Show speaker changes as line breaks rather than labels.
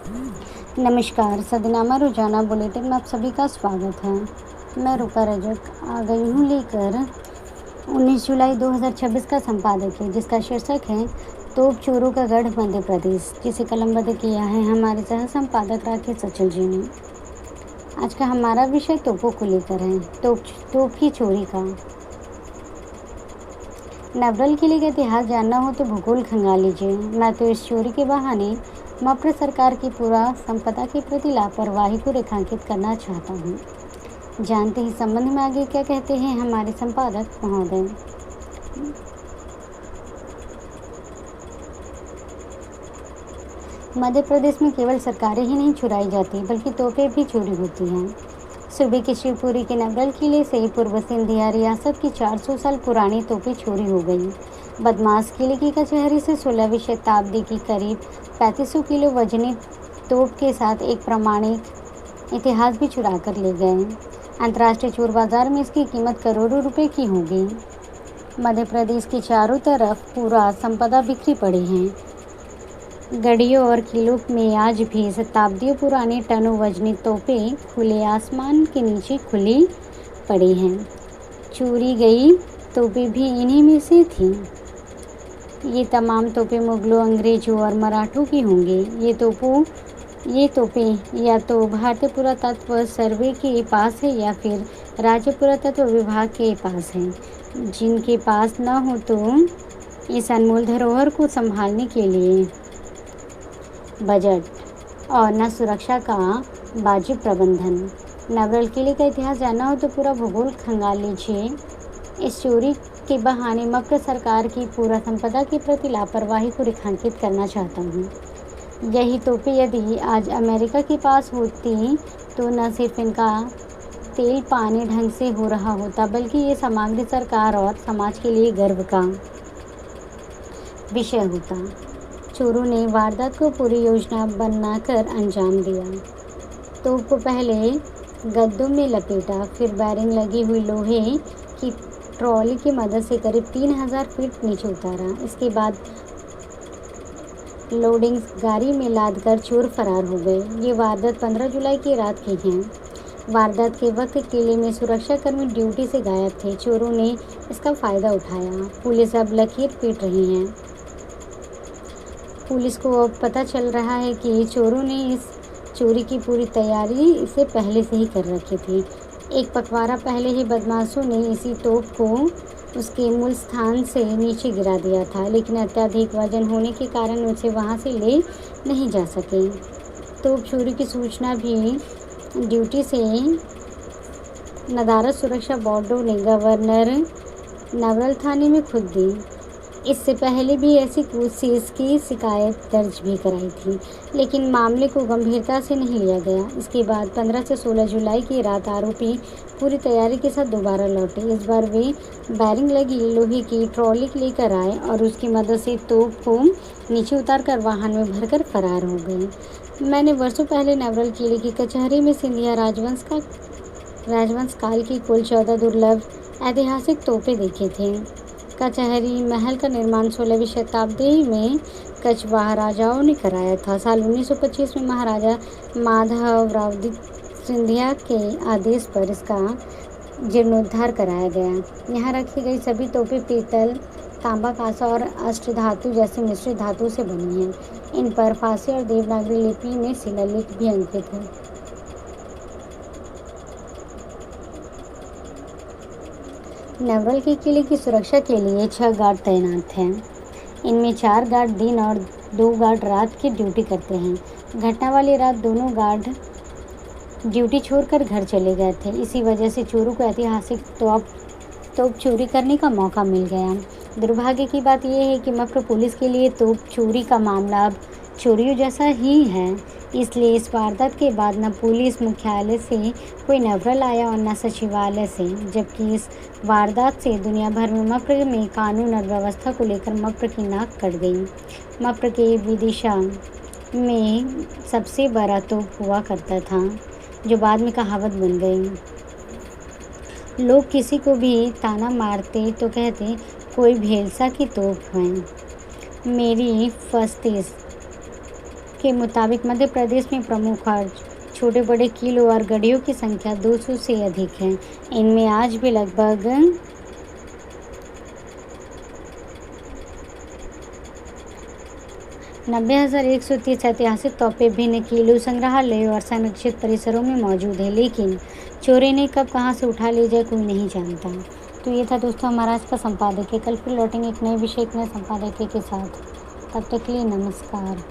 नमस्कार, सदनामा रोजाना बुलेटिन में आप सभी का स्वागत है। मैं रूपा रजक आ गई हूँ लेकर 19 जुलाई 2026 का संपादकीय, जिसका शीर्षक है तोप चोरों का गढ़ मध्य प्रदेश, जिसे कलमबद्ध किया है हमारे सह संपादक राकेश सचल जी ने। आज का हमारा विषय तोपों को लेकर है, तोप की चोरी का। नवरल किले का इतिहास जानना हो तो भूगोल खंगाल लीजिए। मैं तो इस चोरी के बहाने मप्र सरकार की पूरा संपदा के प्रति लापरवाही को रेखांकित करना चाहता हूँ। जानते ही संबंध में आगे क्या कहते हैं हमारे संपादक महोदय। मध्य प्रदेश में केवल सरकारें ही नहीं चुराई जाती, बल्कि तोपें भी चोरी होती हैं। सूबे के शिवपुरी के नवरल किले से पूर्व सिंधिया रियासत की 400 साल पुरानी तोपें चोरी हो गई। बदमाश किले की कचहरी से 16वीं शताब्दी की करीब 3500 किलो वजनी तोप के साथ एक प्रमाणिक इतिहास भी चुरा कर ले गए। अंतर्राष्ट्रीय चोर बाजार में इसकी कीमत करोड़ों रुपए की होगी। मध्य प्रदेश के चारों तरफ पूरा संपदा बिखरी पड़ी है। गढ़ियों और किलों में आज भी शताब्दियों पुरानी टनों वजनी तोपें खुले आसमान के नीचे खुली पड़ी हैं। चोरी गई तोपें भी इन्हीं में से थीं। ये तमाम तोपें मुगलों, अंग्रेजों और मराठों की होंगी। ये तोपें या तो भारतीय पुरातत्व सर्वे के पास है या फिर राज्य पुरातत्व विभाग के पास है। जिनके पास न हो तो इस अनमोल धरोहर को संभालने के लिए बजट और न सुरक्षा का वाजिब प्रबंधन। नवरल किले का इतिहास जानना हो तो पूरा भूगोल खंगाल लीजिए। इस चोरी के बहाने मप्र सरकार की पूरा संपदा के प्रति लापरवाही को रेखांकित करना चाहता हूँ। यही तोपें यदि आज अमेरिका के पास होती तो न सिर्फ इनका तेल पानी ढंग से हो रहा होता, बल्कि ये सामग्री सरकार और समाज के लिए गर्व का विषय होता। चोरों ने वारदात को पूरी योजना बनाकर अंजाम दिया। तोप को पहले गद्दों में लपेटा, फिर बैरिंग लगी हुई लोहे की ट्रॉली की मदद से करीब 3000 फीट नीचे उतारा। इसके बाद लोडिंग गाड़ी में लादकर चोर फरार हो गए। ये वारदात 15 जुलाई की रात की है। वारदात के वक्त किले में सुरक्षाकर्मी ड्यूटी से गायब थे। चोरों ने इसका फ़ायदा उठाया। पुलिस अब लकीर पीट रही है। पुलिस को अब पता चल रहा है कि चोरों ने इस चोरी की पूरी तैयारी इससे पहले से ही कर रखी थी। एक पखवाड़ा पहले ही बदमाशों ने इसी तोप को उसके मूल स्थान से नीचे गिरा दिया था, लेकिन अत्यधिक वजन होने के कारण उसे वहां से ले नहीं जा सके। तोप चोरी की सूचना भी ड्यूटी से नदारद सुरक्षा बोर्डों ने गवर्नर नवरल थाने में खुद दी। इससे पहले भी ऐसी कोशिश की शिकायत दर्ज भी कराई थी, लेकिन मामले को गंभीरता से नहीं लिया गया। इसके बाद 15 से 16 जुलाई की रात आरोपी पूरी तैयारी के साथ दोबारा लौटे। इस बार वे बैरिंग लगी लोहे की ट्रॉली लेकर आए और उसकी मदद से तोप को नीचे उतारकर वाहन में भरकर फरार हो गए। मैंने वर्षों पहले नवरल किले की कचहरी में सिंधिया राजवंश काल की कुल 14 दुर्लभ ऐतिहासिक तोपें देखे थे। कचहरी महल का निर्माण 16वीं शताब्दी में कछवाहा राजाओं ने कराया था। साल 1925 में महाराजा माधवराव सिंधिया के आदेश पर इसका जीर्णोद्धार कराया गया। यहाँ रखी गई सभी तोपें पीतल, तांबा, कांसा और अष्टधातु जैसे मिश्रित धातु से बनी हैं। इन पर फारसी और देवनागरी लिपि में शिलालेख भी अंकित है। नवरल के किले की सुरक्षा के लिए 6 गार्ड तैनात हैं। इनमें 4 गार्ड दिन और 2 गार्ड रात की ड्यूटी करते हैं। घटना वाली रात दोनों गार्ड ड्यूटी छोड़कर घर चले गए थे। इसी वजह से चोरों को ऐतिहासिक तोप चोरी करने का मौका मिल गया। दुर्भाग्य की बात यह है कि मप्र पुलिस के लिए तोप चोरी का मामला अब चोरियों जैसा ही है। इसलिए इस वारदात के बाद न पुलिस मुख्यालय से कोई नवरल आया और न सचिवालय से, जबकि इस वारदात से दुनिया भर में मप्र में कानून और व्यवस्था को लेकर मप्र की नाक कट गई। मप्र के विदिशा में सबसे बड़ा तोप हुआ करता था, जो बाद में कहावत बन गई। लोग किसी को भी ताना मारते तो कहते कोई भेलसा की तोप है। मेरी फस्तीस के मुताबिक मध्य प्रदेश में प्रमुख खर्च छोटे बड़े किलो और गड्ढियों की संख्या 200 से अधिक है। इनमें आज भी लगभग 90,130 ऐतिहासिक तोपें भिन्न किलो संग्रहालय और संरक्षित परिसरों में मौजूद है, लेकिन चोरी ने कब कहाँ से उठा ले जाए कोई नहीं जानता। तो ये था दोस्तों हमारा आज का संपादकीय। कल फिर लौटेंगे एक नए विषय, एक नए संपादकीय के साथ। तब तक के लिए नमस्कार।